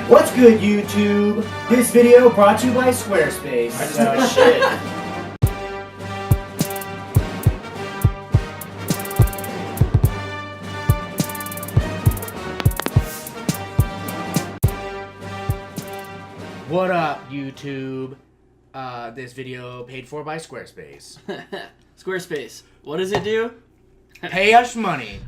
What's good, YouTube? This video brought to you by Squarespace. Shit. What up, YouTube? This video paid for by Squarespace. Squarespace. What does it do? Pay us money.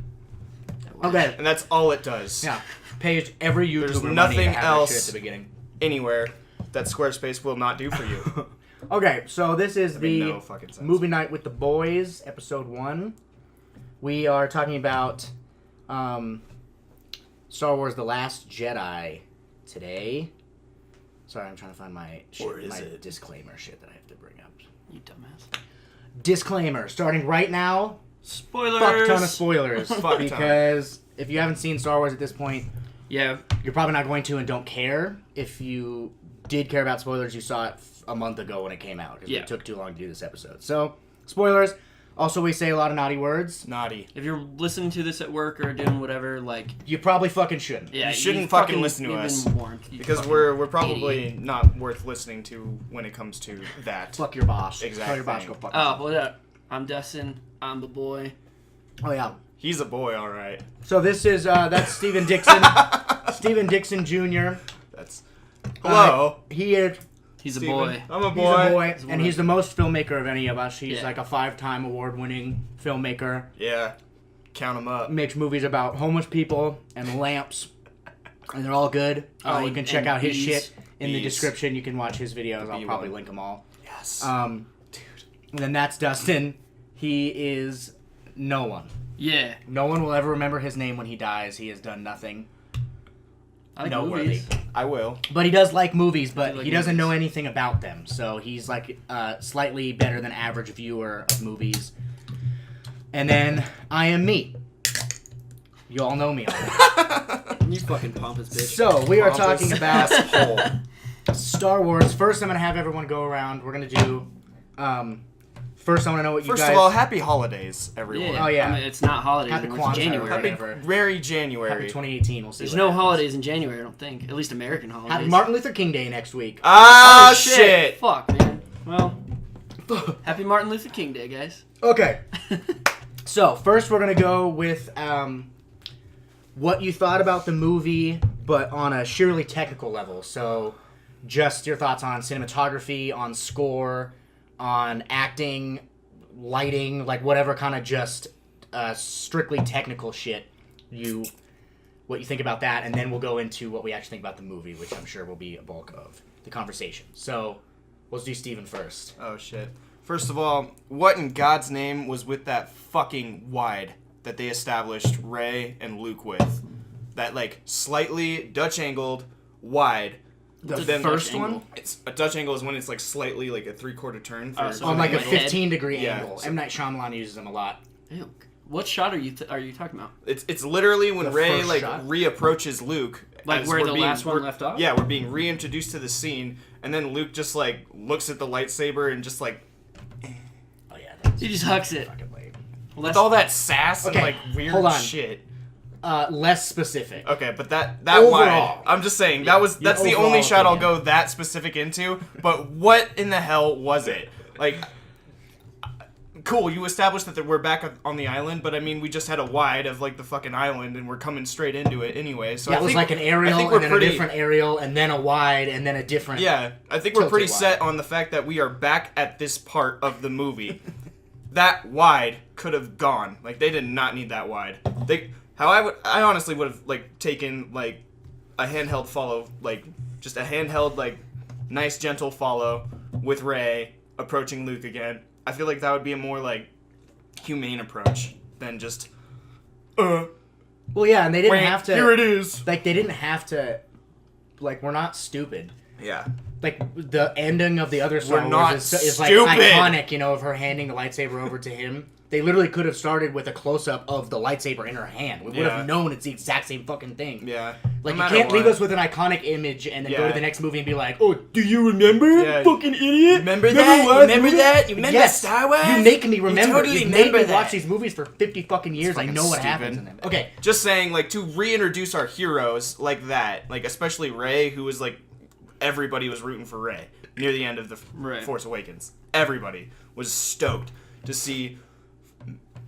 Okay. And that's all it does. Yeah. Pay every YouTuber There's money nothing to have that shit else at the beginning. anywhere that Squarespace will not do for you. Okay, so this is No fucking sense. Movie Night with the Boys, Episode 1. We are talking about Star Wars The Last Jedi today. Sorry, I'm trying to find my disclaimer shit that I have to bring up. You dumbass. Disclaimer, starting right now, Spoilers. fuck ton of spoilers. Fuck ton. Because if you haven't seen Star Wars at this point, Yeah. you're probably not going to and don't care. If you did care about spoilers, you saw it a month ago when it came out. Because it took too long to do this episode. So, spoilers. Also, we say a lot of naughty words. Naughty. If you're listening to this at work or doing whatever, like, You probably fucking shouldn't. yeah, You shouldn't fucking listen to you've us. been warned, you Because fucking we're probably idiot. not worth listening to when it comes to that. Fuck your boss. Exact Tell your boss thing. go fuck Oh, what up? I'm Dustin. I'm the boy. Oh, yeah. He's a boy, alright. So this is, that's Steven Dixon. Steven Dixon Jr. That's... Hello. He is... He's Steven. a boy. I'm a He's boy. a boy, He's a and boy. he's the most filmmaker of any of us. He's Yeah. like a 5-time award-winning filmmaker. Yeah. Count him up. Makes movies about homeless people and lamps, and they're all good. Oh, You can and check out his bees. shit in the Bees. description. You can watch his videos. I'll bee probably one. link them all. Yes. And then that's Dustin. He is no one. Yeah. No one will ever remember his name when he dies. He has done nothing I like noteworthy. movies. I will. But he does like movies, but I do like he doesn't know movies. anything about them. So he's like a slightly better than average viewer of movies. And then I am me. You all know me already. You fucking pompous bitch. So we are Pompous talking about asshole. Star Wars. First, I'm going to have everyone go around. We're going to do... first, I want to know what you First guys... of all, happy holidays, everyone. Yeah. Oh, yeah. I mean, it's not holidays Happy anymore. It's Kwanzaa. January. Happy- Happy very January. Happy 2018. We'll see There's what no happens. holidays in January, I don't think. At least American holidays. Happy Martin Luther King Day next week. Ah, Oh, shit. Fuck, man. Well, happy Martin Luther King Day, guys. Okay. So, first we're going to go with what you thought about the movie, but on a sheerly technical level. So, just your thoughts on cinematography, on score, on acting, lighting, like whatever kind of just strictly technical shit what you think about that, and then we'll go into what we actually think about the movie, which I'm sure will be a bulk of the conversation. So, let's do Steven first. Oh, shit. First of all, what in God's name was with that fucking wide that they established Rey and Luke with? That, like, slightly Dutch-angled wide. The It's a first Dutch one? angle. It's a Dutch angle is when it's, like, slightly, like, a three-quarter turn. For so On like a Like head? 15-degree Yeah. angle. M. Night Shyamalan uses them a lot. Ew. What shot are you talking about? It's literally when The Rey, first like, shot? reapproaches Luke. Like as where we're the last one left off? Yeah, we're being reintroduced to the scene, and then Luke just, like, looks at the lightsaber and just, like, Oh yeah, that's He just hucks it. fucking lame. with all that sass and, Okay, like, weird hold on. shit. Less specific. Okay, but that Overall. wide. I'm just saying that's the overall only shot I'll opinion. go that specific into. But what in the hell was it? Like, cool, you established that we're back on the island, but I mean, we just had a wide of like the fucking island, and we're coming straight into it anyway. So Yeah, I it was think, like an aerial, I think and we're then pretty, a different aerial, and then a wide, and then a different... Yeah, I think we're tilted pretty wide. set on the fact that we are back at this part of the movie. That wide could have gone. Like, they did not need that wide. I honestly would have, like, taken, like, a handheld follow, like, just a handheld, like, nice, gentle follow with Rey approaching Luke again. I feel like that would be a more, like, humane approach than just, Well, yeah, and they didn't have to... here it is. Like, they didn't have to... Like, we're not stupid. Yeah. Like, the ending of the other Star We're not Wars is like stupid. iconic, you know, of her handing the lightsaber over to him. They literally could have started with a close-up of the lightsaber in her hand. We would Yeah. have known it's the exact same fucking thing. Yeah. Like, No you matter can't leave what. us with an iconic image and then go Yeah. to the next movie and be like, oh, do you remember? Yeah. Fucking idiot. Remember last that? Remember movie?" that? You remember Yes. Star Wars? You make me remember. totally You've made remember me that. watch these movies for 50 fucking years. I fucking know what stupid. happens in them. Okay. Just saying, like, to reintroduce our heroes like that, like, especially Rey, who was, like, everybody was rooting for Rey near the end of the Right. Force Awakens. Everybody was stoked to see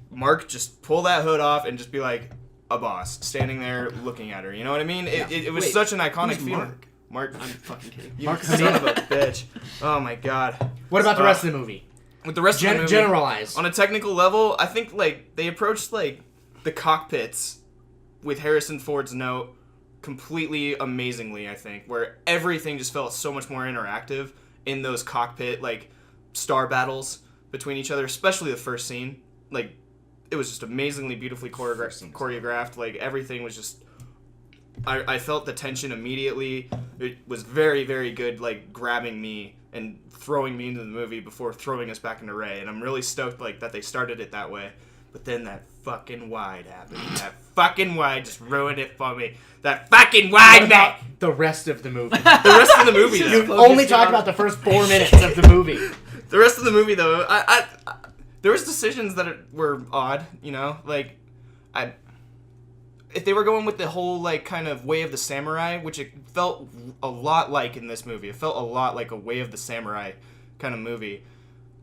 Mark just pull that hood off and just be like a boss standing there looking at her. You know what I mean? It was Wait, such an iconic who's feeling. Mark? Mark, I'm fucking kidding. you Mark son of a bitch. Oh my god. What about the rest of the movie? With the rest of the movie, Generalize. on a technical level, I think like they approached like the cockpits with Harrison Ford's note completely amazingly, I think, where everything just felt so much more interactive in those cockpit like star battles between each other, especially the first scene. Like it was just amazingly beautifully choreographed. Like everything was just I felt the tension immediately. It was very, very good, like grabbing me and throwing me into the movie before throwing us back into Rey. And I'm really stoked like that they started it that way. But then that fucking wide happened. That fucking wide just ruined it for me. That fucking What wide, about man. the rest of the movie? The rest of the movie, You though. only talked about the first 4 minutes of the movie. The rest of the movie, though, I there was decisions that were odd. You know, like if they were going with the whole like kind of Way of the Samurai, which it felt a lot like in this movie. It felt a lot like a Way of the Samurai kind of movie.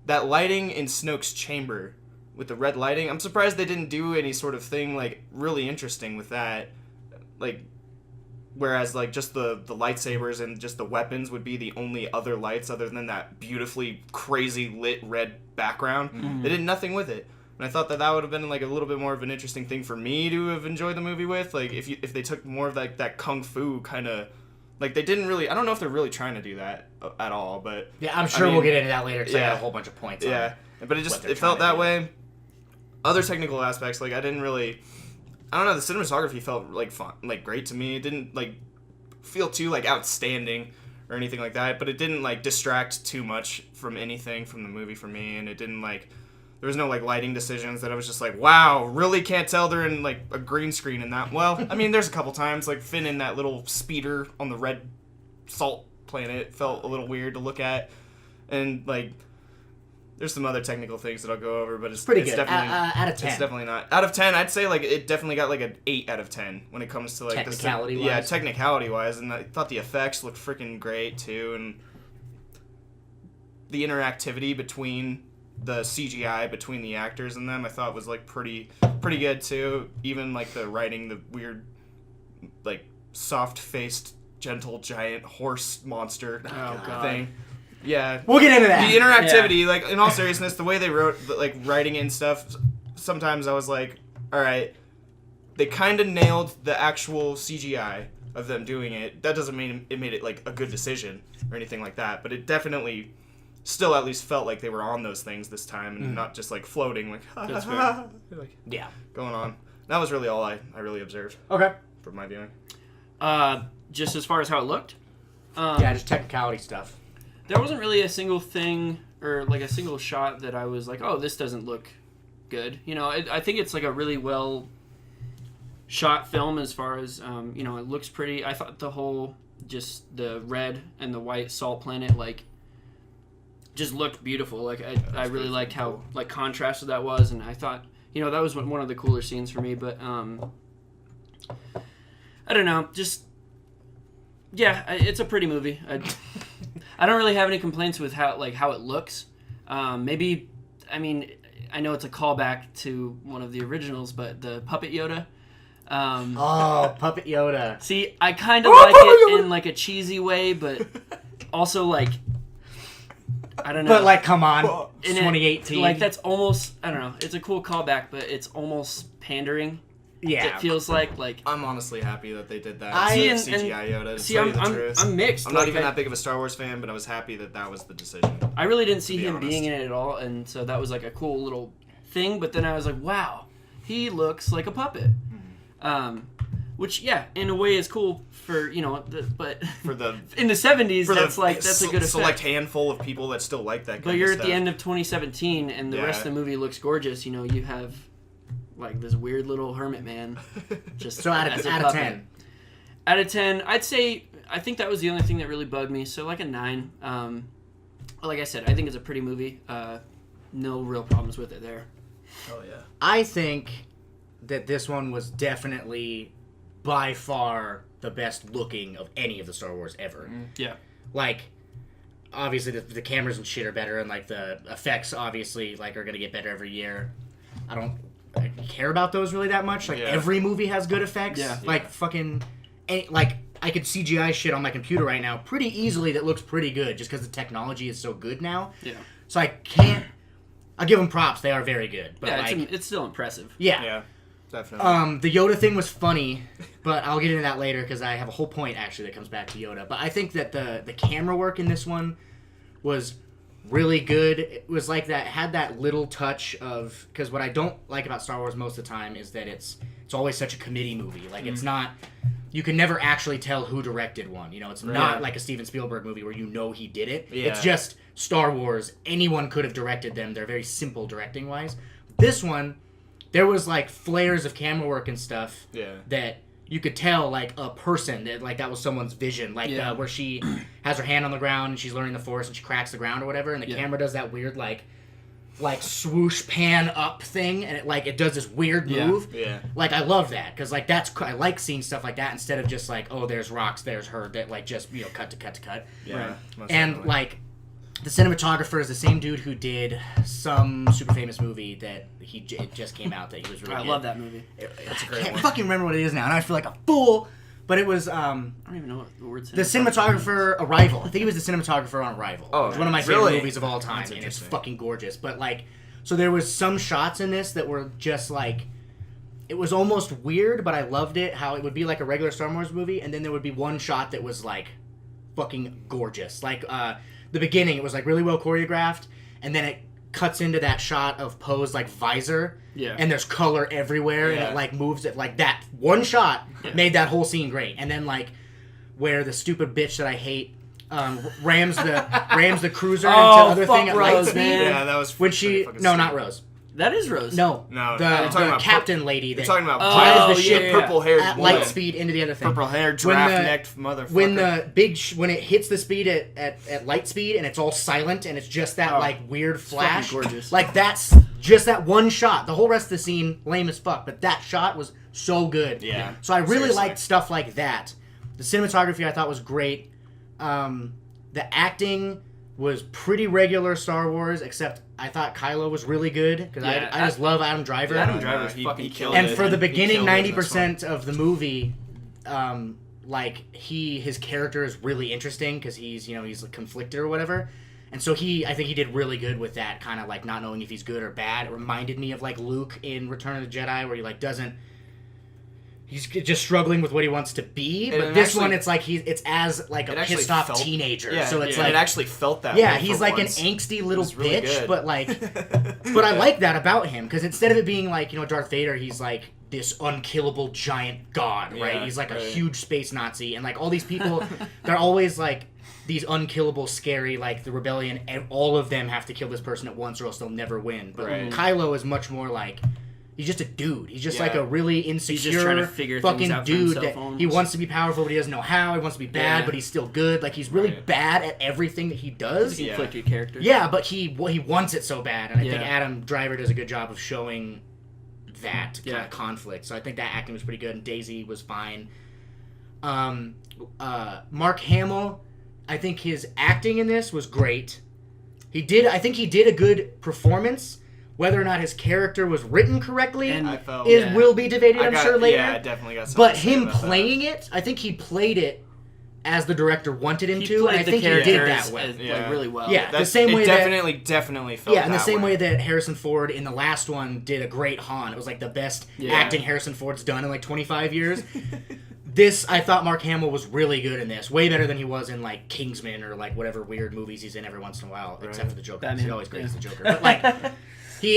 That lighting in Snoke's chamber with the red lighting, I'm surprised they didn't do any sort of thing like really interesting with that. Like whereas like just the lightsabers and just the weapons would be the only other lights other than that beautifully crazy lit red background. Mm-hmm. They did nothing with it. And I thought that would have been like a little bit more of an interesting thing for me to have enjoyed the movie with. Like if they took more of like that kung fu kind of, like they didn't really. I don't know if they're really trying to do that at all. But Yeah, I'm sure I mean, we'll get into that later because I yeah. got a whole bunch of points on it. yeah. But what they're it felt trying that to way. Other technical aspects, like I didn't really. I don't know. The cinematography felt like fun, like great to me. It didn't like feel too like outstanding or anything like that. But it didn't like distract too much from anything from the movie for me, and it didn't like. There was no like lighting decisions that I was just like, wow, really can't tell they're in like a green screen in that. Well, I mean, there's a couple times like Finn in that little speeder on the red salt planet felt a little weird to look at, and like there's some other technical things that I'll go over, but it's Pretty it's good. Definitely, Out of 10. It's definitely not out of 10. I'd say like it definitely got like an 8 out of 10 when it comes to like Technicality-wise? Yeah, technicality wise, and I thought the effects looked freaking great too, and the interactivity between the CGI between the actors and them I thought was like pretty good too. Even like the writing, the weird like soft-faced gentle giant horse monster thing. Yeah. We'll get into that. The interactivity, like in all seriousness, the way they wrote like writing and stuff, sometimes I was like, all right, they kind of nailed the actual CGI of them doing it. That doesn't mean it made it like a good decision or anything like that, but it definitely still at least felt like they were on those things this time and not just like floating like, That's fair. like Yeah. going on. That was really all I really observed Okay. from my viewing. Just as far as how it looked, Yeah, just technicality stuff. there wasn't really a single thing or like a single shot that I was like, oh, this doesn't look good. You know, I think it's like a really well shot film as far as, you know, it looks pretty. I thought the whole, just the red and the white salt planet, like, just looked beautiful. Like, I really liked how, like, contrasted that was, and I thought, you know, that was one of the cooler scenes for me, but, I don't know, just, yeah, it's a pretty movie. I don't really have any complaints with how it looks. Maybe, I mean, I know it's a callback to one of the originals, but the Puppet Yoda. Oh, Puppet Yoda. See, I kind of like it in like a cheesy way, but also like, I don't know. But like, come on, it's In it, 2018. like that's almost, I don't know. It's a cool callback, but it's almost pandering. Yeah. It feels like. I'm honestly happy that they did that. I- instead of CGI Yoda. To See, tell you the truth. I'm mixed. I'm not Like, even that big of a Star Wars fan, but I was happy that that was the decision. I really didn't see be him honest. being in it at all, and so that was like a cool little thing. But then I was like, wow, he looks like a puppet, which in a way is cool for but For the in the 70s for that's the that's a good effect. select handful of people that still like that kind But of you're stuff. at the end of 2017 and the rest of the movie looks gorgeous. You have like this weird little hermit man. Just So out as a of puppet. 10. Out of 10, I'd say I think that was the only thing that really bugged me. So like a 9. Like I said, I think it's a pretty movie. No real problems with it there. Oh yeah. I think that this one was definitely by far the best looking of any of the Star Wars ever. Yeah. Like, obviously the cameras and shit are better, and like the effects obviously like are gonna get better every year. I don't care about those really that much. Like every movie has good effects. Yeah. Like fucking, like I could CGI shit on my computer right now pretty easily that looks pretty good just because the technology is so good now. Yeah. So I can't. I'll give them props. They are very good. But Yeah, like, it's still impressive. yeah. Yeah. Definitely. The Yoda thing was funny, but I'll get into that later because I have a whole point actually that comes back to Yoda. But I think that the camera work in this one was really good. It was like that, had that little touch of, because what I don't like about Star Wars most of the time is that it's always such a committee movie. Like it's not, you can never actually tell who directed one. It's not like a Steven Spielberg movie where he did it. Yeah. It's just Star Wars. Anyone could have directed them. They're very simple directing wise. This one, there was like flares of camera work and stuff that you could tell like a person that like that was someone's vision, like where she has her hand on the ground and she's learning the Force and she cracks the ground or whatever, and the camera does that weird like swoosh pan up thing, and it does this weird move. Yeah. Like I love that because like I like seeing stuff like that instead of just like, oh, there's rocks, there's her, that like just cut to cut to cut. Yeah. Right. Most And definitely. like the cinematographer is the same dude who did some super famous movie that it just came out that he was really I good. love that movie. That's a great can't one. fucking remember what it is now, and I feel like a fool. But it was I don't even know what the word the cinematographer Arrival. I think he was the cinematographer on Arrival. Oh, It's one of my favorite really? movies of all time, That's and it's interesting. fucking gorgeous. But like, so there was some shots in this that were just like, it was almost weird, but I loved it. How it would be like a regular Star Wars movie, and then there would be one shot that was like fucking gorgeous. Like the beginning, it was like really well choreographed, and then it cuts into that shot of Poe's like visor. Yeah. And there's color everywhere, and Yeah. it like moves it like that. One shot made that whole scene great. And then like where the stupid bitch that I hate rams the cruiser into other fuck thing at Rose, light speed. man. Yeah, that was When pretty she fucking not stupid. Rose. That is Rose. No, No, you're the talking about captain lady You're that talking about drives the yeah, ship yeah. purple-haired at woman. light speed into the other thing. Purple hair, When giraffe-necked motherfucker. When the big when it hits the speed at light speed and it's all silent and it's just that like weird flash, fucking gorgeous. like that's just that one shot. The whole rest of the scene lame as fuck, but that shot was so good. Yeah. So I really Seriously. liked stuff like that. The cinematography I thought was great. The acting was pretty regular Star Wars, except I thought Kylo was really good because Yeah, I just love Adam Driver. Adam Driver's he fucking killed And it. for the He beginning killed it in this 90% of the movie, like his character is really interesting because he's like conflicted or whatever. And so I think he did really good with that, kind of like not knowing if he's good or bad. It reminded me of like Luke in Return of the Jedi, where he like doesn't. He's just struggling with what he wants to be, And but it this actually- one it's like it's as like a It actually pissed off felt- teenager. Yeah, So it's and like it actually felt that yeah, way he's for like once. an angsty little was really bitch, good. but like, but I like that about him because instead of it being like Darth Vader, he's like this unkillable giant god, right? Yeah, He's like a right. huge space Nazi, and like all these people, they're always like these unkillable, scary, like the rebellion. And all of them have to kill this person at once, or else they'll never win. But Right. Kylo is much more like. He's just a dude. He's just Yeah. like a really insecure just trying to figure things fucking out for dude himself that almost. he wants to be powerful, but he doesn't know how. He wants to be bad, Yeah. but he's still good. Like he's really Right. bad at everything that he does. He's a Yeah. conflicted character. Yeah, but he wants it so bad, and I think Yeah. Adam Driver does a good job of showing that kind Yeah. of conflict. So I think that acting was pretty good, and Daisy was fine. Mark Hamill, I think his acting in this was great. I think he did a good performance. Whether or not his character was written correctly And I felt will be debated, I'm sure, later. Yeah, I definitely got something But to say him about that. playing it, I think he played it as the director wanted him He to, and played I the think he character did that as- well. as, Yeah. like really well. Yeah. That- the same it way that- definitely felt Yeah, in the that same way that Harrison Ford in the last one did a great Han. It was like the best Yeah. acting Harrison Ford's done in like 25 years. This, I thought Mark Hamill was really good in this. Way better than he was in like Kingsman or like whatever weird movies he's in every once in a while, except for the Joker. Batman. He's always great Yeah. as the Joker. But like,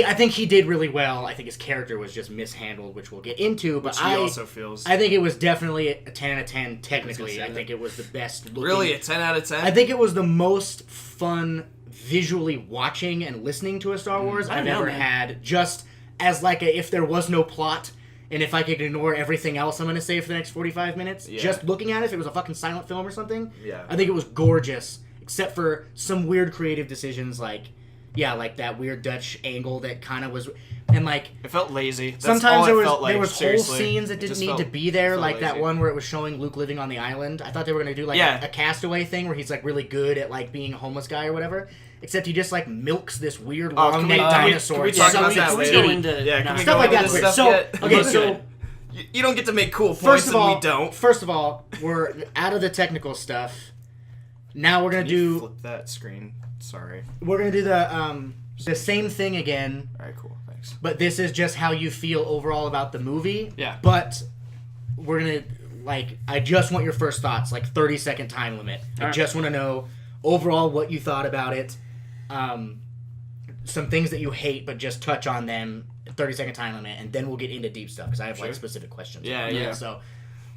I think he did really well. I think his character was just mishandled, which we'll get into. But Which he also feels. I think it was definitely a 10 out of 10 technically. I that. think it was the best looking. Really, a 10 out of 10? I think it was the most fun visually watching and listening to a Star Wars I've ever had. Just as like if there was no plot, and if I could ignore everything else I'm going to say for the next 45 minutes, just looking at it, if it was a fucking silent film or something, I think it was gorgeous. Except for some weird creative decisions like that weird Dutch angle that kind of was, and like it felt lazy. That's sometimes all there was seriously. whole scenes that didn't need to be there, like that one where it was showing Luke living on the island. I thought they were gonna do like a Castaway thing where he's like really good at like being a homeless guy or whatever. Except he just like milks this weird long-necked dinosaur. Can we talk about that later? Stuff like that. So you don't get to make cool points, and we don't. First of all, we're out of the technical stuff. Now we're gonna do flip that screen. Sorry. We're gonna do the same thing again. All right, cool. Thanks. But this is just how you feel overall about the movie. Yeah. But we're gonna I just want your first thoughts, like 30-second time limit. I just want to know overall what you thought about it. Some things that you hate, but just touch on them. 30-second time limit, and then we'll get into deep stuff because I have like specific questions. Yeah. So,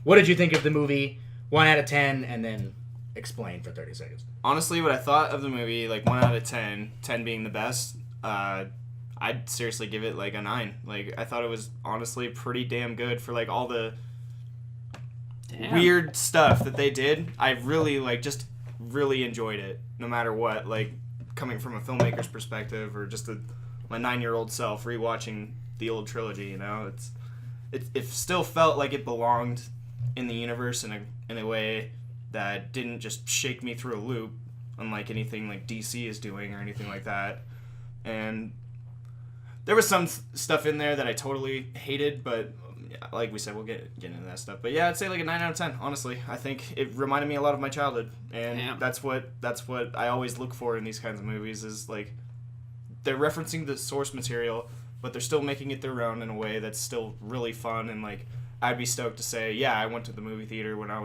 what did you think of the movie? 1 out of 10, and then explain for 30 seconds. Honestly, what I thought of the movie, like 1 out of 10, 10 being the best, I'd seriously give it like a 9. Like, I thought it was honestly pretty damn good for like all the weird stuff that they did. I really just really enjoyed it, no matter what. Like, coming from a filmmaker's perspective, or just my 9-year-old self rewatching the old trilogy, you know, it still felt like it belonged in the universe in a way that didn't just shake me through a loop, unlike anything like DC is doing or anything like that. And there was some stuff in there that I totally hated, but like we said, we'll get into that stuff. But yeah, I'd say like a 9 out of 10, honestly. I think it reminded me a lot of my childhood, and that's what I always look for in these kinds of movies, is like they're referencing the source material, but they're still making it their own in a way that's still really fun. And like, I'd be stoked to say, yeah, I went to the movie theater when that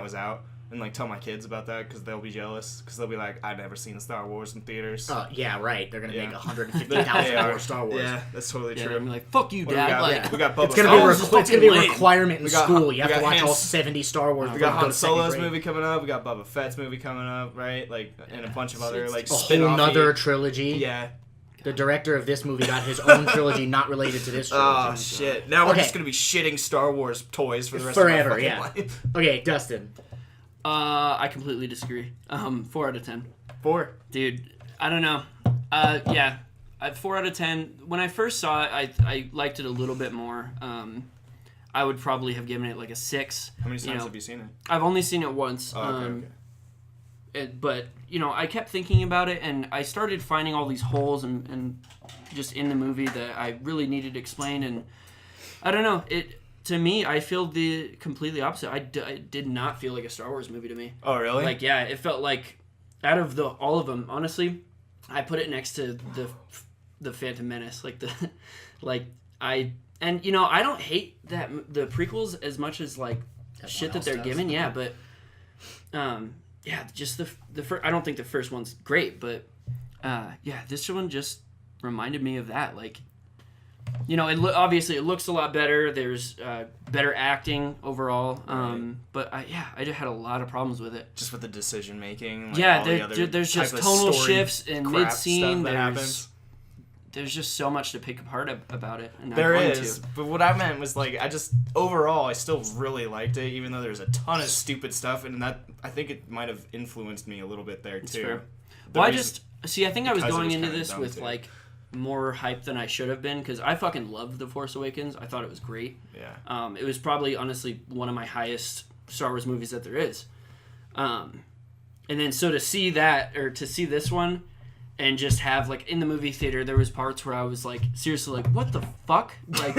was out, and like tell my kids about that, because they'll be jealous, because they'll be like, I've never seen Star Wars in theaters. Yeah, right. They're gonna make 150,000 more Star Wars. Yeah, that's totally true. They're like, fuck you, Dad. We got Bubba it's gonna be a requirement in school. You have to watch all 70 Star Wars. We got Han Solo's movie coming up. We got Boba Fett's movie coming up, right? Like, and a bunch of other like a whole nother trilogy. Yeah. The director of this movie got his own trilogy not related to this trilogy. Oh, shit. Now we're just going to be shitting Star Wars toys for the rest of my fucking life. Okay, Dustin. I completely disagree. 4 out of 10. 4? Dude, I don't know. 4 out of 10. When I first saw it, I liked it a little bit more. I would probably have given it like a 6. How many times have you seen it? I've only seen it once. Okay. But, I kept thinking about it, and I started finding all these holes and just in the movie that I really needed explained, and I don't know. To me, I feel the completely opposite. I did not feel like a Star Wars movie to me. Oh, really? Like, yeah, it felt like, out of all of them, honestly, I put it next to the Phantom Menace. I don't hate the prequels as much as, like, shit that they're given. Yeah, but, just the first. I don't think the first one's great, but this one just reminded me of that. Like, obviously it looks a lot better. There's better acting overall, but I just had a lot of problems with it. Just with the decision making. There's just tonal shifts in mid scene. There's just so much to pick apart about it. And there is, but what I meant was like overall I still really liked it, even though there's a ton of stupid stuff, and that I think it might have influenced me a little bit there too. Fair. Well, I think I was going into this with like more hype than I should have been, because I fucking loved The Force Awakens. I thought it was great. Yeah. It was probably honestly one of my highest Star Wars movies that there is. And then so to see this one. And just have, like, in the movie theater, there was parts where I was, like, seriously, like, what the fuck? Like,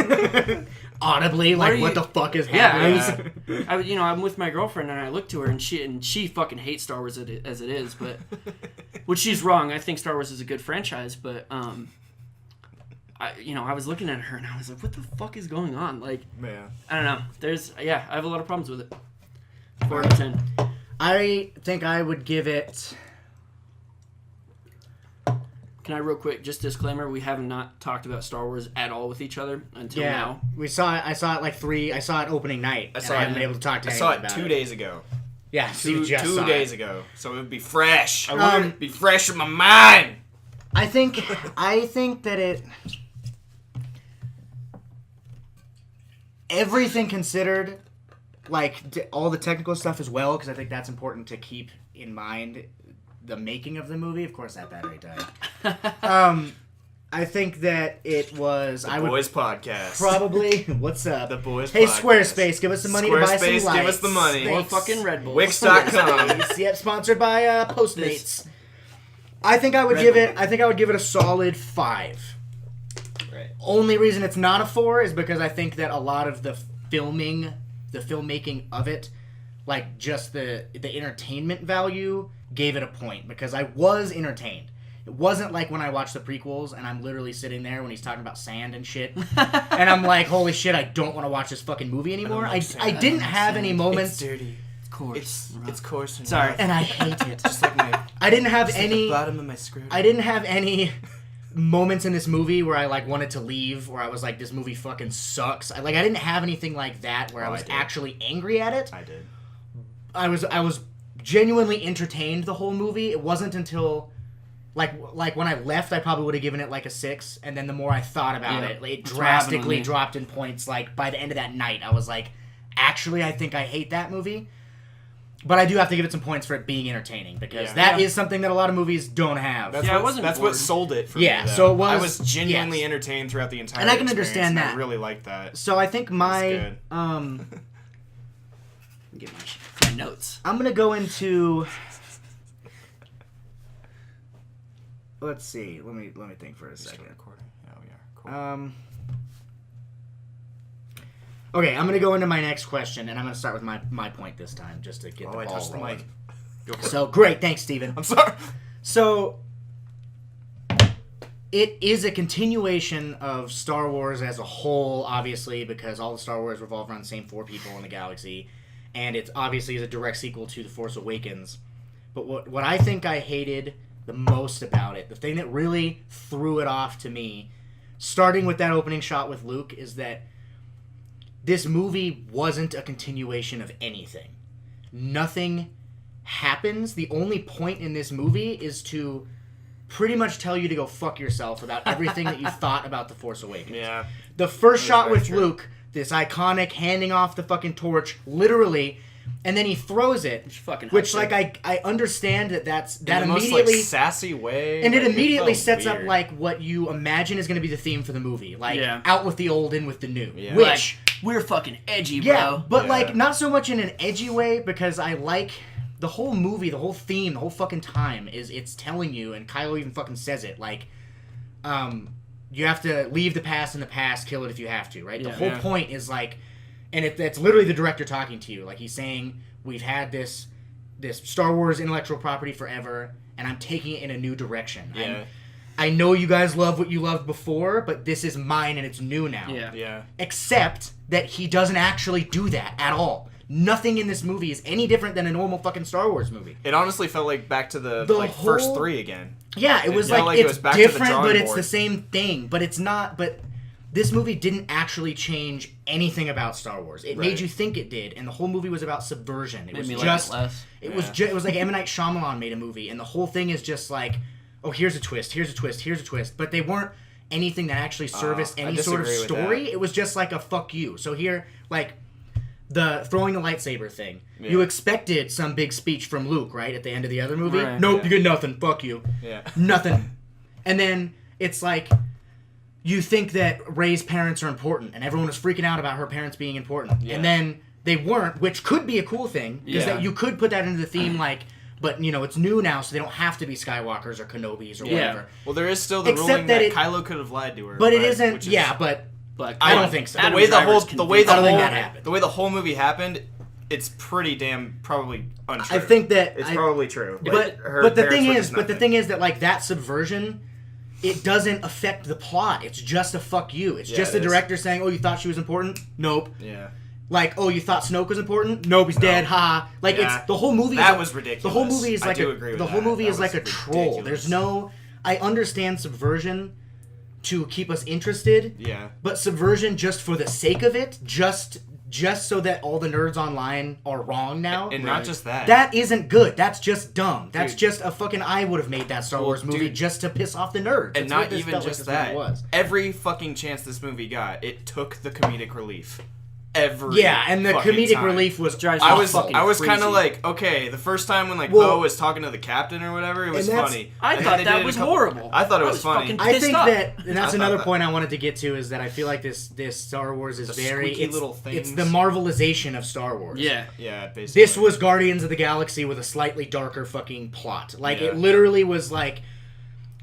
audibly, like, what the fuck is happening? Yeah, I'm with my girlfriend, and I look to her, and she fucking hates Star Wars as it is, but, which she's wrong. I think Star Wars is a good franchise, but, I was looking at her, and I was like, what the fuck is going on? Like, man. I don't know. I have a lot of problems with it. 4 out of 10. I think I would give it... Can I real quick, just disclaimer, we have not talked about Star Wars at all with each other until now. I saw it opening night. I haven't been able to talk to anyone about it. I saw it 2 days ago. Yeah, two days ago. So it would be fresh. Be fresh in my mind. I think that it... Everything considered, like, all the technical stuff as well, because I think that's important to keep in mind the making of the movie. Of course, that battery died. I think that it was... The Boys Podcast. Probably... What's up? The Boys Hey, Podcast. Squarespace, give us some money to buy some lights. Squarespace, give us the money. More fucking Red Bull. Wix.com. Yep, sponsored by Postmates. I think I would give it a solid 5. Right. Only reason it's not a 4 is because I think that a lot of the filmmaking of it, like just the entertainment value, gave it a point because I was entertained. It wasn't like when I watched the prequels and I'm literally sitting there when he's talking about sand and shit, and I'm like, holy shit, I don't want to watch this fucking movie anymore. I didn't have any moments. It's dirty. Coarse. It's coarse. And Sorry. rough. And I hate it. Just like my. I didn't have Just any. Like the bottom of my scrotum. I didn't have any moments in this movie where I like wanted to leave, where I was like, this movie fucking sucks. I didn't have anything like that where I was actually angry at it. I did. I was genuinely entertained the whole movie. It wasn't until like when I left, I probably would have given it like a 6, and then the more I thought about it drastically dropped in points. Like by the end of that night, I was like, actually, I think I hate that movie. But I do have to give it some points for it being entertaining because that is something that a lot of movies don't have. That's what sold it for me. Yeah, so it was. I was genuinely entertained throughout the entire. And I can experience, understand that. I really liked that. So I think my Get my notes. I'm gonna go into. Let's see. Let me think for a second. Recording. Oh yeah. Cool. Okay, I'm gonna go into my next question, and I'm gonna start with my point this time, just to get the I ball touched the rolling. mic. Go for So great, thanks, Steven. I'm sorry. So it is a continuation of Star Wars as a whole, obviously, because all the Star Wars revolve around the same 4 people in the galaxy, and it obviously is a direct sequel to The Force Awakens. But what I think I hated the most about it, the thing that really threw it off to me, starting with that opening shot with Luke, is that this movie wasn't a continuation of anything. Nothing happens. The only point in this movie is to pretty much tell you to go fuck yourself about everything that you thought about The Force Awakens. Yeah. The first shot with true. Luke, this iconic handing off the fucking torch, literally, and then he throws it, which like I understand that In the immediately most, like, sassy way, and it like, immediately felt sets weird. up like what you imagine is going to be the theme for the movie, like Yeah. out with the old, in with the new, Yeah. which We're fucking edgy, bro. yeah, but Yeah. like not so much in an edgy way because I like the whole movie, the whole theme, the whole fucking time is it's telling you, and Kylo even fucking says it, like, you have to leave the past in the past, kill it if you have to, right? The whole point is like, and it's literally the director talking to you, like he's saying, we've had this Star Wars intellectual property forever, and I'm taking it in a new direction. Yeah. I know you guys love what you loved before, but this is mine and it's new now. Yeah. Yeah. Except that he doesn't actually do that at all. Nothing in this movie is any different than a normal fucking Star Wars movie. It honestly felt like back to the whole- first 3 again. Yeah, it was felt like like it it's was back to the different, drawing but it's board. the same thing. But it's not. But this movie didn't actually change anything about Star Wars. It made Right. you think it did, and the whole movie was about subversion. It Made was me just. like it less. It was like M. Night Shyamalan made a movie, and the whole thing is just like, oh, here's a twist, here's a twist, here's a twist. But they weren't anything that actually serviced I any sort of disagree with story. that. It was just like a fuck you. So here, like, the throwing the lightsaber thing. Yeah. You expected some big speech from Luke, right, at the end of the other movie? Right. Nope, Yeah. you get nothing. Fuck you. Yeah. Nothing. And then it's like, you think that Rey's parents are important, and everyone was freaking out about her parents being important. Yeah. And then they weren't, which could be a cool thing, because Yeah. you could put that into the theme, like, but, you know, it's new now, so they don't have to be Skywalkers or Kenobis or whatever. Well, there is still the Except ruling that that it- Kylo could have lied to her. But it isn't, which is- yeah, but But I don't think so. The Adam way the Driver's whole, the way the I don't think whole, that happened. the way the whole movie happened, it's pretty damn probably untrue. I think that... it's I- probably true. But her but the parents thing were is, just but the nothing. thing is that like that subversion, it doesn't affect the plot. It's just a fuck you. It's Yeah, just it the is. director saying, "Oh, you thought she was important? Nope." Yeah. Like, "Oh, you thought Snoke was important? Nope, he's dead." Ha. Like Yeah. it's the whole movie. That is, was ridiculous. The whole movie is I like do agree with the whole that. movie That is like a was troll. ridiculous. There's no. I understand subversion to keep us interested. Yeah. But subversion just for the sake of it, just so that all the nerds online are wrong now. And not just that. That isn't good. That's just dumb. That's Dude. just a fucking... I would have made that Star Wars movie just to piss off the nerds. And That's not what this even felt just like this movie that. was. Every fucking chance this movie got, it took the comedic relief. Every Yeah, and the fucking comedic time. relief was... Drives I me was fucking kind crazy. of like, okay, the first time when Well- Poe was talking to the captain or whatever, it was And that's- funny. I And thought then they that did it a was couple- horrible. I thought it I was was funny. fucking I pissed think off. that, and that's I thought another that- point I wanted to get to, is that I feel like this Star Wars is The very... squeaky little It's things. the Marvelization of Star Wars. Yeah. Yeah, basically. This was Guardians of the Galaxy with a slightly darker fucking plot. Like, Yeah. it literally was like...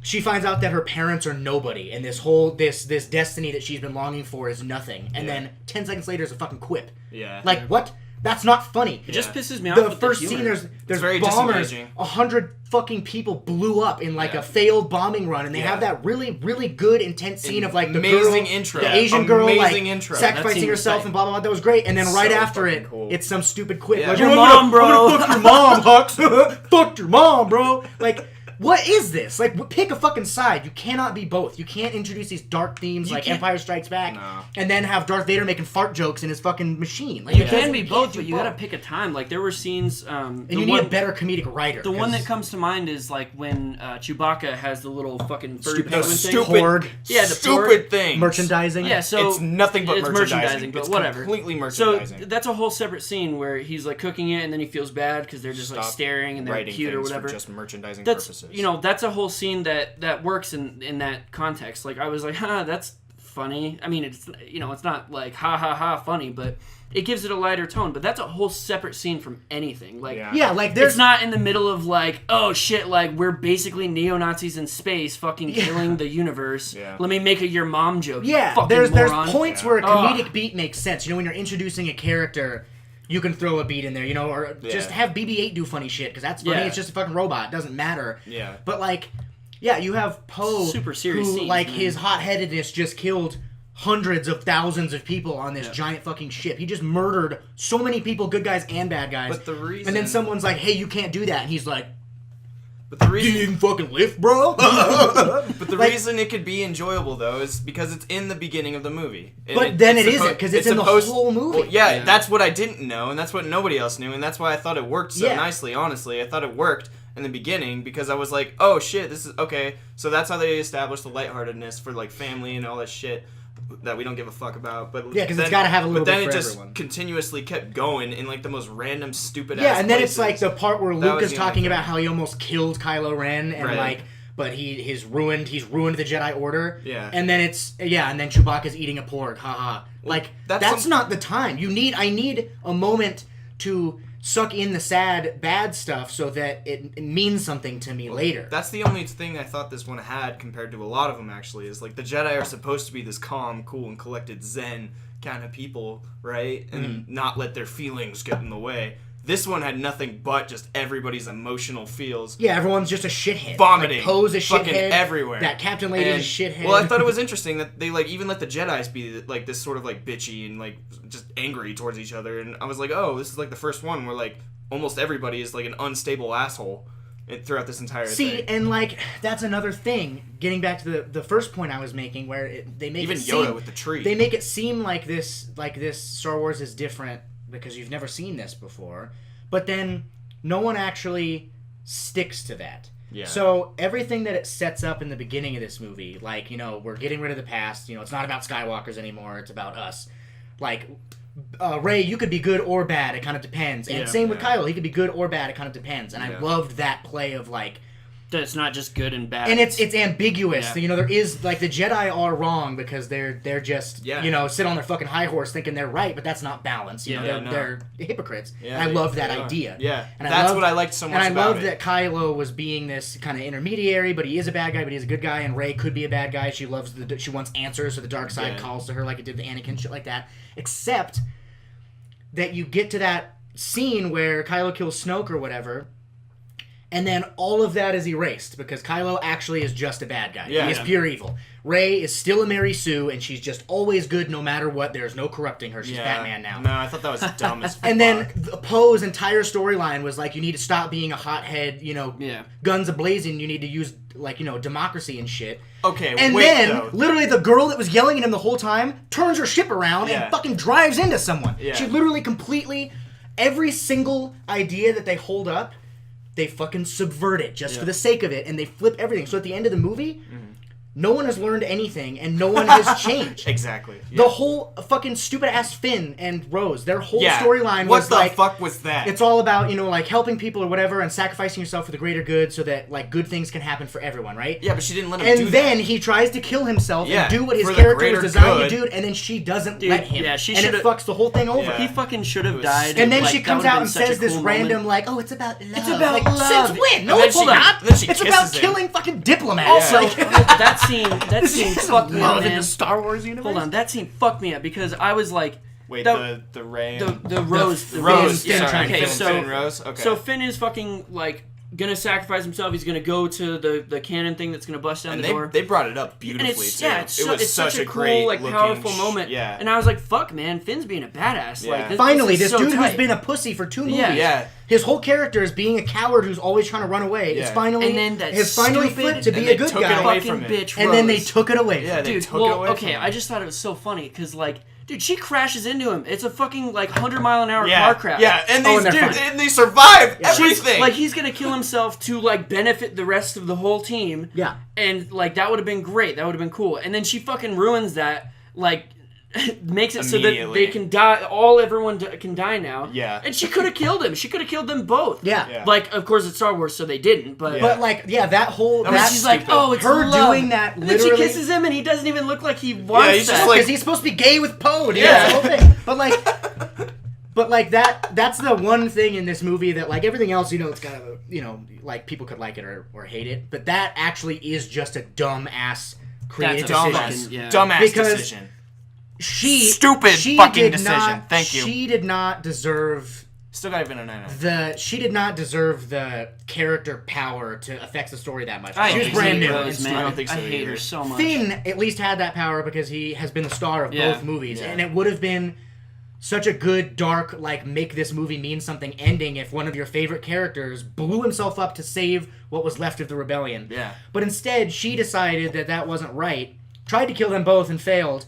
She finds out that her parents are nobody, and this whole this destiny that she's been longing for is nothing. And Yeah. then 10 seconds later is a fucking quip. Yeah. Like, what? That's not funny. It just pisses me off. The with first the scene, humor. there's very bombers. disengaging. 100 fucking people blew up in like Yeah. a failed bombing run, and they Yeah. have that really, really good, intense scene of like the Amazing girl, intro. the Yeah. Asian girl, like Amazing intro. That sacrificing scene was herself tight. and blah blah blah. That was great. And then right So after fucking it, cool. it's some stupid quip. Yeah. Like, Your "I'm mom, gonna- I'm bro." gonna fuck your mom, Hux. Fucked your mom, bro. Like. What is this? Like, pick a fucking side. You cannot be both. You can't introduce these dark themes like can't- Empire Strikes Back, No. and then have Darth Vader making fart jokes in his fucking machine. Like, You it can doesn't- be can't both, do but you gotta pick a time. Like, there were scenes. And you need a better comedic writer. The one 'cause- that comes to mind is like when Chewbacca has the little fucking furry Stupid- penguin those thing. stupid, Porg. Yeah, the stupid thing. merchandising. Yeah, so It's nothing but it's merchandising. but It's whatever. completely So merchandising. that's a whole separate scene where he's like cooking it, and then he feels bad because they're just like Stop staring and they're writing cute or things for whatever. just merchandising That's purposes. that's a whole scene that works in that context. Like I was like, that's funny. I mean, it's it's not like ha ha ha funny, but it gives it a lighter tone. But that's a whole separate scene from anything. Like Yeah, like there's it's not in the middle of like, oh shit, like we're basically neo-Nazis in space fucking killing the universe. Yeah. Let me make a your mom joke. you Yeah, fucking there's moron. points where a Ugh. comedic beat makes sense. When you're introducing a character, you can throw a beat in there, or just Yeah. have BB-8 do funny shit because that's funny. Yeah. It's just a fucking robot. It doesn't matter. Yeah. But like, yeah, you have Poe, Super serious who scenes, like man. his hot-headedness just killed hundreds of thousands of people on this giant fucking ship. He just murdered so many people, good guys and bad guys. But the reason- and then someone's like, "Hey, you can't do that," and he's like, But the "You reason didn't fucking lift, bro." But the Like- reason it could be enjoyable, though, is because it's in the beginning of the movie. And But then it suppo- isn't, 'cause it's in the supposed- whole movie. Well, yeah, Yeah. that's what I didn't know, and that's what nobody else knew, and that's why I thought it worked so Yeah. nicely, honestly. I thought it worked in the beginning, because I was like, oh shit, this is, okay, so that's how they established the lightheartedness for, like, family and all that shit that we don't give a fuck about. But Yeah, 'cause it's then- gotta have a little But then bit it for just everyone. continuously kept going in, like, the most random, stupid Yeah, ass and then it's like places. the part where That Luke was is the only talking thing. about how he almost killed Kylo Ren and Right. like, but he's ruined the Jedi Order. Yeah. And then and then Chewbacca's eating a porg, haha. Like that's that's some- not the time. I need a moment to suck in the sad bad stuff so that it means something to me later. That's the only thing I thought this one had compared to a lot of them, actually, is like the Jedi are supposed to be this calm, cool, and collected Zen kind of people, right? And not let their feelings get in the way. This one had nothing but just everybody's emotional feels. Yeah, everyone's just a shithead. Vomiting. Like, Poe's a Fucking shithead. everywhere. That Captain Lady's And- a shithead. Well, I thought it was interesting that they like even let the Jedis be like this sort of like bitchy and like just angry towards each other, and I was like, oh, this is like the first one where like almost everybody is like an unstable asshole throughout this entire See, thing. and like that's another thing. Getting back to the first point I was making, where they make Even it Yoda seem, with the tree. They make it seem like this Star Wars is different because you've never seen this before, but then no one actually sticks to that. Yeah. So everything that it sets up in the beginning of this movie, like we're getting rid of the past. It's not about Skywalkers anymore. It's about us. Like. Rey, you could be good or bad. It kind of depends. And Yeah, same with yeah. Kylo. He could be good or bad. It kind of depends. And I Yeah. loved that play of like, That it's not just good and bad. and it's ambiguous. Yeah. There is like the Jedi are wrong because they're just Yeah. sit on their fucking high horse thinking they're right, but that's not balance. Yeah, They're hypocrites. Yeah, and I they- love that they are. idea. Yeah, and that's loved- what I liked so much And I about love it. that Kylo was being this kind of intermediary, but he is a bad guy, but he's a good guy. And Rey could be a bad guy. She wants answers, so the dark side Yeah. calls to her like it did the Anakin, shit like that. Except that you get to that scene where Kylo kills Snoke or whatever, And then all of that is erased because Kylo actually is just a bad guy. Yeah. He is pure evil. Rey is still a Mary Sue, and she's just always good no matter what. There's no corrupting her. She's Batman now. No, I thought that was dumb as fuck. And then Poe's entire storyline was like, you need to stop being a hothead, guns a-blazing. You need to use, democracy and shit. Okay, and wait, then, though. literally, the girl that was yelling at him the whole time turns her ship around and fucking drives into someone. Yeah. She literally completely, every single idea that they hold up, they fucking subvert it just for the sake of it, and they flip everything. So at the end of the movie, no one has learned anything, and no one has changed. Exactly. Yeah. The whole fucking stupid-ass Finn and Rose, their whole storyline what was the like... fuck was that? It's all about, helping people or whatever and sacrificing yourself for the greater good so that, good things can happen for everyone, right? Yeah, but she didn't let him do that. And then he tries to kill himself and do what his for the character greater was designed good. to do, and then she doesn't let him. Yeah, she and it should've- fucks the whole thing over. Yeah. He fucking should have died. And then like, she that comes would've out been and such a says this cool random, moment. it's about love. It's about like, love. Since when? No, And then it's she- not. then she It's kisses about him. killing fucking diplomats. Also, Like- that scene fucked me up, love in man. the Star Wars universe. Hold on, that scene fucked me up because I was like, Wait, that- the Ray... the Rose, the Rose, Finn sorry. trying to okay, kill so Finn Rose? Okay. so Finn is fucking gonna sacrifice himself. He's gonna go to the cannon thing that's gonna bust down and the door. they brought it up And beautifully, it's too. it's such a cool, great like, looking powerful moment. Yeah. And I was like, "Fuck, man, Finn's being a badass." Yeah. Like, Finally, is this so dude tight. who's been a pussy for 2 movies. Yeah. His whole character is being a coward who's always trying to run away. Yeah. It's finally And then that has finally stupid- flipped to And be they a good took it guy. away fucking from him. bitch, And then they Rose. took it away. Yeah, from they him. took it away from okay, him. I just thought it was so funny because dude, she crashes into him. It's a fucking 100-mile-an-hour Yeah, car crash. yeah, and Oh, these and they're dudes, fine. and they survived Yeah. everything. Like, he's gonna kill himself to benefit the rest of the whole team. Yeah. And that would have been great. That would have been cool. And then she fucking ruins that. Makes it so that Immediately. they can die. Everyone can die now. Yeah. And she could have killed him. She could have killed them both. Yeah. Yeah. Of course, it's Star Wars, so they didn't. But Yeah. But that whole was And that she's like, stupid. "Oh, it's her love." doing that And then she literally- kisses him, and he doesn't even look like he wants he's that. just like- because he's supposed to be gay with Poe. Dude. Yeah. That's the whole thing. But that's the one thing in this movie that everything else, it's kind of people could like it or hate it, but that actually is just a dumb ass creative That's a decision. fucking- yeah. Dumbass Because- decision. She Stupid fucking did decision. not- Thank you. She did not deserve Still got even a 9. she did not deserve the character power to affect the story that much. I She was hate brand new. Rose, and man. I don't think so I hate her either. so much. Finn at least had that power because he has been the star of Yeah. both movies, Yeah. and it would have been such a good, dark, make this movie mean something ending if one of your favorite characters blew himself up to save what was left of the rebellion. Yeah. But instead, she decided that wasn't right, tried to kill them both and failed.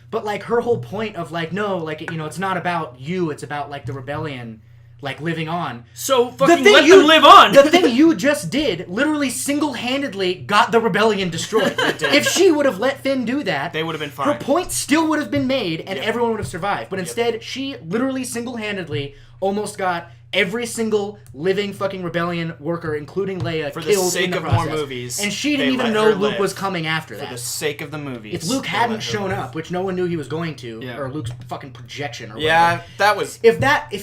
But her whole point of no, it's not about you, it's about the rebellion living on. So fucking let them live on. The thing you just did literally single-handedly got the rebellion destroyed. If she would have let Finn do that, They would have been her fine. point still would have been made and Yep. everyone would have survived. But instead, she literally single-handedly almost got every single living fucking rebellion worker, including Leia, For the killed sake in the of more process. movies, And she they didn't even let know her Luke live. was coming after For that. the sake of the movies. If Luke they hadn't let her shown live. up, which no one knew he was going to, Yeah. or Luke's fucking projection or whatever. Yeah, that was... If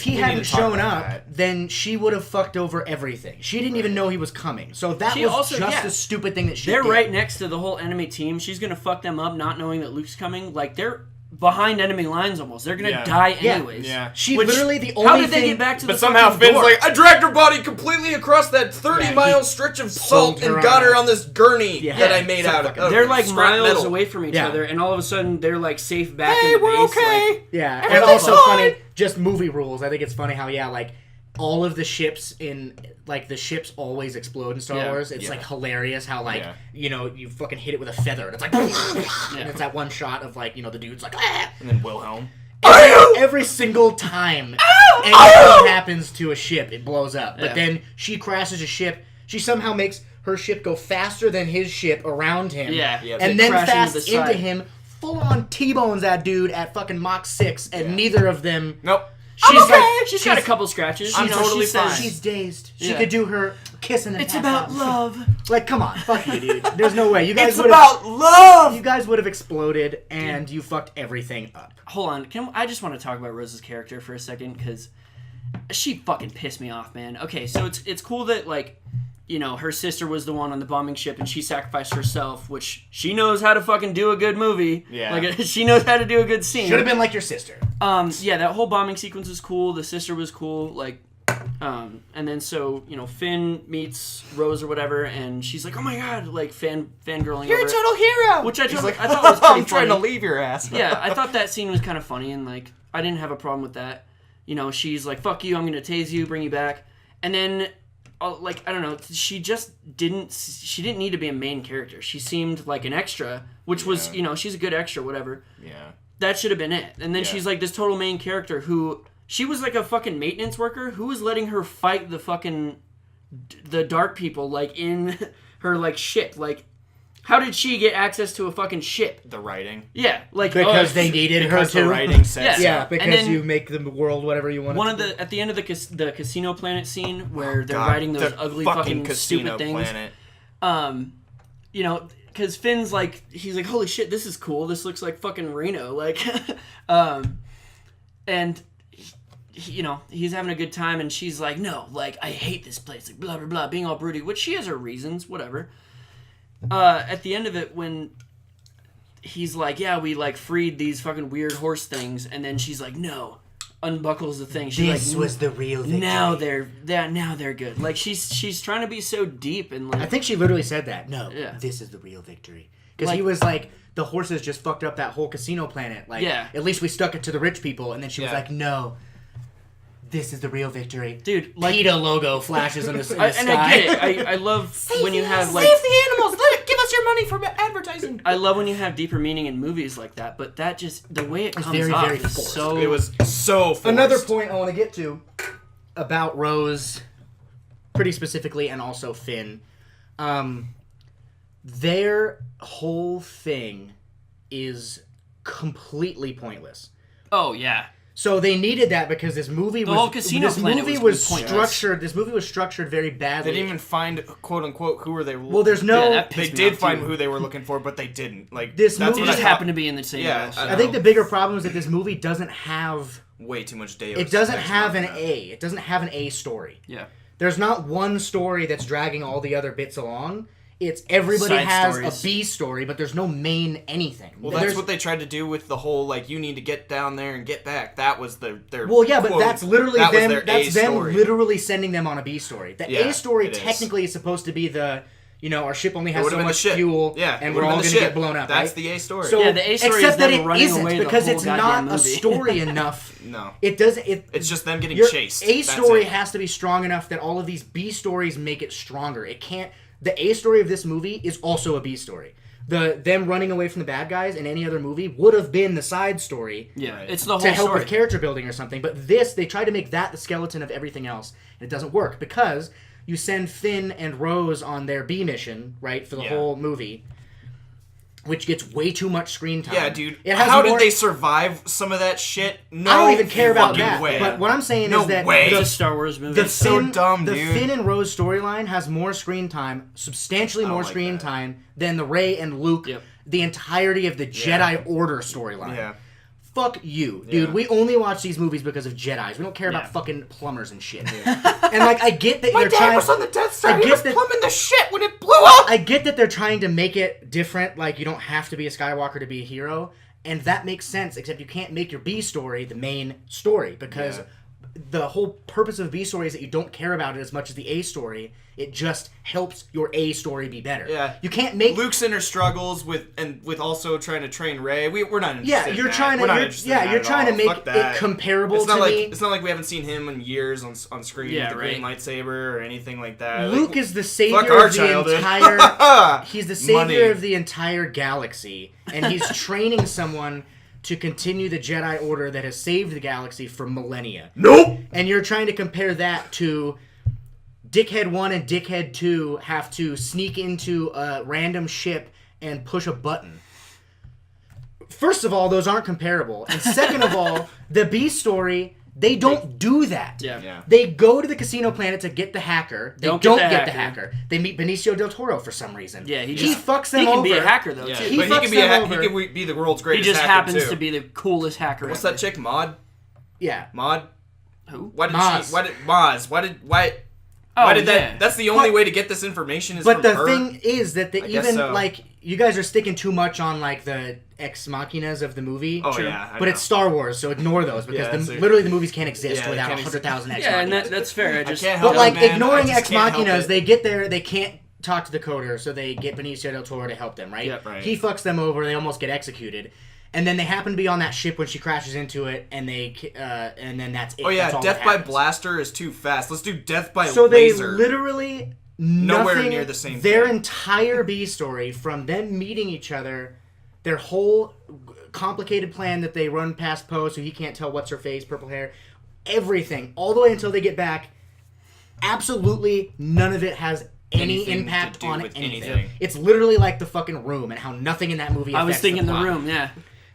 he need hadn't to talk shown about up, that. then she would have fucked over everything. She didn't even know he was coming. So that She was also- just yeah. a stupid thing that she They're did. right next to the whole enemy team. She's gonna fuck them up, not knowing that Luke's coming. They're behind enemy lines almost. They're gonna Yeah. die Yeah. anyways. Yeah. She Which- literally the only How did thing... they get back to But the somehow fucking Finn's door? like, I dragged her body completely across that 30 Yeah, mile he stretch of pulled salt her and got on her a- on this gurney Yeah. that I made Some out of fucking- They're scrap miles metal. away from each Yeah. other, and all of a sudden they're safe back Hey, in the we're base. okay. Yeah, and Everything's also fine. funny, just movie rules. I think it's funny how, all of the ships in, the ships always explode in Star Yeah. Wars. It's, Yeah. hilarious how, Yeah. you fucking hit it with a feather, and it's and it's that one shot of, the dude's ah! And then Wilhelm. Every single time anything happens to a ship, it blows up. But Yeah. then she crashes a ship. She somehow makes her ship go faster than his ship around him. Yeah. Yeah. And then Crash fast into the into side. him, full on T-bones that dude at fucking Mach 6, and Yeah. neither of them... Nope. She's She's got a couple scratches. I'm totally she says, fine. She's dazed. She Yeah. could do her kissing and It's pass about out. love. Come on, fuck you, dude. There's no way. You guys It's would about love! You guys would have exploded, and you fucked everything up. Hold on. I just want to talk about Rose's character for a second because she fucking pissed me off, man. Okay, so it's cool that her sister was the one on the bombing ship and she sacrificed herself, which she knows how to fucking do a good movie. Yeah. She knows how to do a good scene. Should have been like your sister. Yeah, that whole bombing sequence was cool. The sister was cool. And then so, Finn meets Rose or whatever, and she's like, oh my god, like fangirling You're over a total hero! Which I He's thought like, was pretty funny. I'm trying to leave your ass. Yeah, I thought that scene was kind of funny, and like I didn't have a problem with that. She's like, fuck you, I'm gonna tase you, bring you back. And then I don't know, she didn't need to be a main character. She seemed like an extra, which was, she's a good extra, whatever. Yeah. That should have been it. And then she's like this total main character who, she was like a fucking maintenance worker who was letting her fight the dark people, like in her like ship. Like, how did she get access to a fucking ship? The writing. Yeah, like because they needed her to. The writing says yeah, because you make the world whatever you want. At the end of the casino planet scene where they're writing those ugly fucking stupid things. Planet. Because Finn's like, he's like, holy shit, this is cool. This looks like fucking Reno, like, and. He's having a good time, and she's like, no, like, I hate this place, like, blah, blah, blah, being all broody, which she has her reasons, whatever. At the end of it, when he's like, yeah, we, like, freed these fucking weird horse things, and then she's like, no, unbuckles the thing. She's this was the real victory. Now they're good. Like, she's trying to be so deep, and, like... I think she literally said that. No, yeah. This is the real victory. Because he was like, the horses just fucked up that whole casino planet. Like, at least we stuck it to the rich people, and then she was like, no... This is the real victory. Dude, like... PETA logo flashes in the sky. And I get it. I love when you have, like... Save the animals! Give us your money for advertising! I love when you have deeper meaning in movies like that, but that just... The way it comes very, off very is forced. so... It was so forced. Another point I want to get to about Rose, pretty specifically, and also Finn. Their whole thing is completely pointless. Oh, yeah. So they needed that because this movie was... The whole casino planet was structured... This movie was structured very badly. They didn't even find, quote-unquote, who were they... Well, there's no... Yeah, they did find who they were looking for, but they didn't. Like, this that's movie just happened to be in the same house. I think the bigger problem is that this movie doesn't have... Way too much Deus. It doesn't have an A. It doesn't have an A story. Yeah. There's not one story that's dragging all the other bits along. It's everybody Side has stories. a B story, but there's no main anything. Well, that's what they tried to do with the whole, like, you need to get down there and get back. That was their Well, yeah, but quote, that's literally that them. Was their that's A them story. literally sending them on a B story. The A story it is. technically is supposed to be the, our ship only has so much ship. fuel, Yeah, and we're all going to get blown up. That's right? the A story. So, yeah, the A story except is that them it running isn't away because the whole it's not goddamn a movie. story enough. No, it doesn't. It's just them getting your chased. A That's story it. has to be strong enough that all of these B stories make it stronger. It can't. The A story of this movie is also a B story. Them running away from the bad guys in any other movie would have been the side story. Yeah, it's the whole to help story. with character building or something. But they try to make that the skeleton of everything else, and it doesn't work because you send Finn and Rose on their B mission, right, for the whole movie, which gets way too much screen time. Yeah, dude. It has How more... did they survive some of that shit? No, I don't even care about fucking that. way. But what I'm saying No is that way. It's a Star Wars movie. the so Finn, dumb, the dude. Finn and Rose storyline has more screen time, substantially more like screen that. time than the Rey and Luke, Yep. the entirety of the Jedi Order storyline. Yeah. Fuck you, dude. Yeah. We only watch these movies because of Jedis. We don't care Yeah. about fucking plumbers and shit. And like, I get that My they're dad trying. was on the Death Star. I He get was that- plumbing the shit when it blew up. I get that they're trying to make it different. Like, you don't have to be a Skywalker to be a hero, and that makes sense. Except you can't make your B story the main story because the whole purpose of B story is that you don't care about it as much as the A story. It just helps your A story be better. Yeah. You can't make Luke's inner struggles with also trying to train Rey. We're not interested. Yeah, in you're that. trying to We're not you're, interested yeah, in that you're at trying all. to make Fuck that. it comparable It's not to like me. it's not like we haven't seen him in years on screen Yeah, with the green lightsaber or anything like that. Luke Like, is the fuck savior our of the childhood. entire. He's the savior Money. of the entire galaxy, and he's training someone to continue the Jedi Order that has saved the galaxy for millennia. Nope. And you're trying to compare that to Dickhead 1 and Dickhead 2 have to sneak into a random ship and push a button. First of all, those aren't comparable. And second of all, the B story, they don't do that. Yeah. They go to the casino planet to get the hacker. They don't get the hacker. They meet Benicio del Toro for some reason. Yeah, he fucks them He can over. be a hacker though Yeah, too. He but fucks he them can over. be the world's He greatest just hacker happens too. to be the coolest hacker. What's ever. that chick, Maud? Yeah. Maud? Who? Why did Maz. she? Why did Maz? Why? Oh, Why did that? yeah. That's the only way to get this information is But from the her. thing is that I guess even so. like you guys are sticking too much on like the ex machinas of the movie. Oh yeah, I but know. it's Star Wars, so ignore those because Yeah, so- literally the movies can't exist Yeah, they without can't 100,000 ex Yeah, and machinas. that's fair. I just can't help But like man. ignoring I just ex can't help machinas, it. they get there, they can't talk to the coder, so they get Benicio del Toro to help them, right? Yep. Right. He fucks them over, they almost get executed. And then they happen to be on that ship when she crashes into it, and and then that's it. Oh yeah, That's all death that by happens. blaster is too fast. Let's do death by So they laser. literally Nowhere nothing, near the same Their thing. entire B story, from them meeting each other, their whole complicated plan that they run past Poe so he can't tell what's her face, purple hair, everything, all the way until they get back. Absolutely none of it has any Anything impact to do on with anything. anything. It's literally like The Fucking Room and how nothing in that movie I affects was thinking the plot. room. Yeah.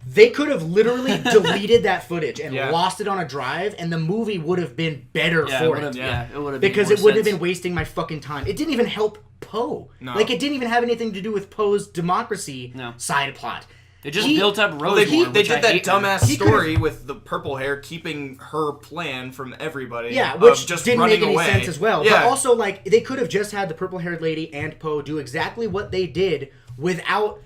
They could have literally deleted that footage and Yeah. lost it on a drive, and the movie would have been better Yeah, for it it. would have Because it wouldn't have been wasting my fucking time. It didn't even help Poe. No. Like, it didn't even have anything to do with Poe's democracy No. side plot. It just He- built up Rose. They more, did which I that hate dumbass He could've- story with the purple hair keeping her plan from everybody. Yeah, of which just didn't running make any away. sense as well. Yeah. But also, like, they could have just had the purple-haired lady and Poe do exactly what they did without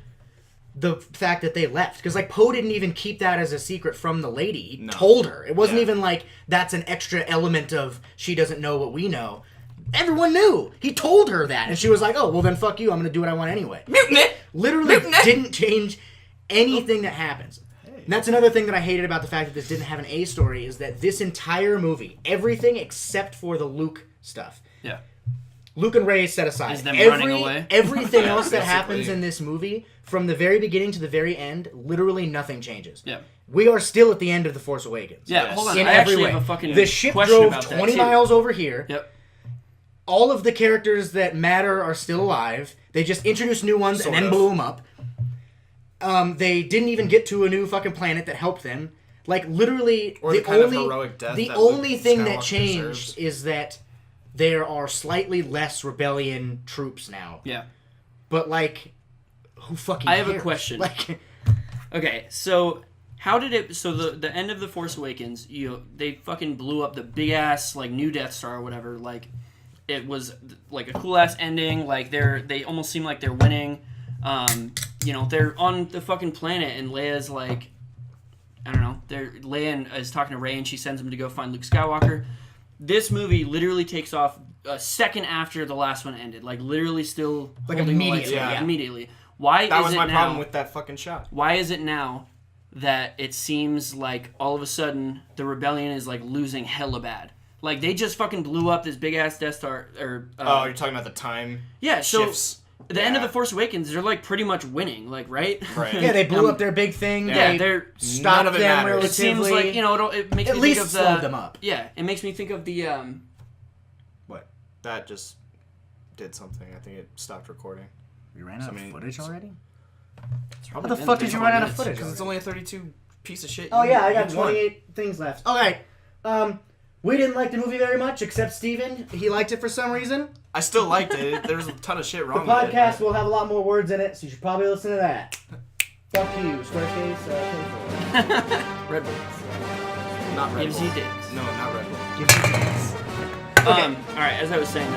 the fact that they left. Because, like, Poe didn't even keep that as a secret from the lady. He No. told her. It wasn't Yeah. even like, that's an extra element of she doesn't know what we know. Everyone knew. He told her that. And she was like, oh, well, then fuck you. I'm going to do what I want anyway. Mutiny! Literally Mutiny! didn't change anything that happens. And that's another thing that I hated about the fact that this didn't have an A story, is that this entire movie, everything except for the Luke stuff, Yeah. Luke and Ray set aside. Is them running away? Everything Yeah, else that basically. happens in this movie, from the very beginning to the very end, literally nothing changes. Yeah. We are still at the end of The Force Awakens. Yeah. Yes. Hold on. In I every actually way. have a fucking The ship question drove about that, 20 too. miles over here. Yep. All of the characters that matter are still alive. They just introduced new ones Sort and then of. blew them up. They didn't even get to a new fucking planet that helped them. Like, literally, Or the the kind of only heroic death the that only Luke thing that Skywalker changed deserves. is that there are slightly less rebellion troops now. Yeah. But, like, who fucking I have a cares? question. Like, Okay, so how did it? So the end of the Force Awakens, they fucking blew up the big ass like new Death Star or whatever. Like, it was like a cool ass ending. Like they almost seem like they're winning. They're on the fucking planet and Leia's like, I don't know. Leia is talking to Rey and she sends him to go find Luke Skywalker. This movie literally takes off a second after the last one ended. Like literally still Like holding the immediately, lightsaber. yeah. Immediately. Why That is was it my now? problem with that fucking shot. Why is it now that it seems like all of a sudden the rebellion is like losing hella bad? Like they just fucking blew up this big ass Death Star. You're talking about the time yeah. So shifts. at the end of Yeah. the Force Awakens, they're like pretty much winning. Like right. Right. yeah, they blew up their big thing. Yeah, They they're. stopped None of it them matters. It seems relatively. like it makes At me least think of slowed them up. Yeah, it makes me think of the What? That just did something. I think it stopped recording. We ran out of footage already? How probably the been fuck did you 30 run out of minutes. footage? Because it's only a 32 piece of shit. Oh yeah, I You got won. 28 things left. Okay. We didn't like the movie very much, except Steven. He liked it for some reason. I still liked it. There was a ton of shit The wrong with it. podcast will have a lot more words in it, so you should probably listen to that. Fuck you, Squarespace. Red Bull. Not Red Gives Bull. you dicks. No, not Red Bull. Give me dicks. All right, as I was saying,